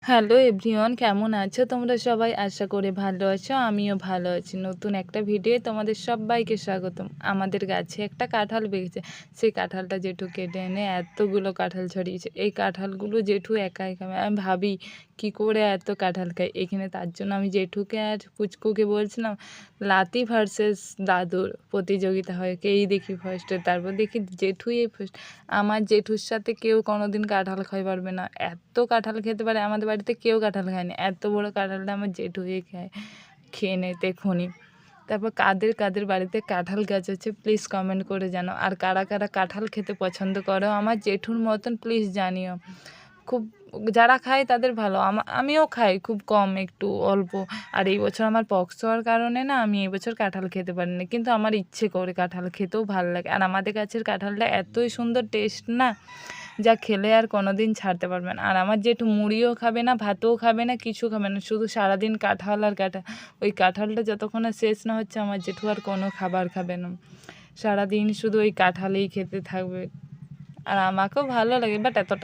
Hello everyone, কেমন আছো তোমরা সবাই? আশা করি ভালো আছো, আমিও ভালো আছি। নতুন একটা ভিডিও তোমাদের সবাইকে স্বাগতম। আমাদের গাছে একটা কাঁঠাল পেকেছে, সেই কাঁঠালটা জেঠু কেটে এনে এতগুলো কাঁঠাল ছড়িয়েছে। এই কাঁঠালগুলো জেঠু একাই খাবে। আমি ভাবি কি করে এত কাঁঠাল খায় এখানে। তার জন্য আমি জেঠুকে আর পুচকুকে বলছিলাম লাতি ভার্সেস দাদুর প্রতিযোগিতা হয়, কেই দেখি ফার্স্টে। তারপর দেখি জেঠুই ফার্স্ট। আমার জেঠুর সাথে কেউ কোনোদিন কাঁঠাল খাই পারবে না, এত কাঁঠাল খেতে পারে। আমাদের বাড়িতে কেউ কাঁঠাল খায়নি, এত বড় কাঁঠালটা আমার জেঠুই খেয়ে নিতে এক্ষুনি। তারপর কাদের কাদের বাড়িতে কাঁঠাল গাছ আছে প্লিজ কমেন্ট করে জানো, আর কারা কারা কাঁঠাল খেতে পছন্দ করো আমার জেঠুর মতন প্লিজ জানিও। খুব যারা খায় তাদের ভালো, আমিও খাই খুব কম, একটু অল্প। আর এই বছর আমার পক্স হওয়ার কারণে না আমি এই বছর কাঁঠাল খেতে পারিনি, কিন্তু আমার ইচ্ছে করে কাঁঠাল খেতেও ভালো লাগে। আর আমাদের গাছের কাঁঠালটা এতই সুন্দর টেস্ট না, যা খেলে আর কোনো দিন ছাড়তে পারবে না। আর আমার জেঠু মুড়িও খাবে না, ভাতও খাবে না, কিছু খাবে না, শুধু সারাদিন কাঁঠাল আর কাঁঠাল। ওই কাঁঠালটা যতক্ষণ না শেষ না হচ্ছে আমার জেঠু আর কোনো খাবার খাবে না, সারাদিন শুধু ওই কাঁঠালেই খেতে থাকবে। আর আমাকেও ভালো লাগে, বাট এতটা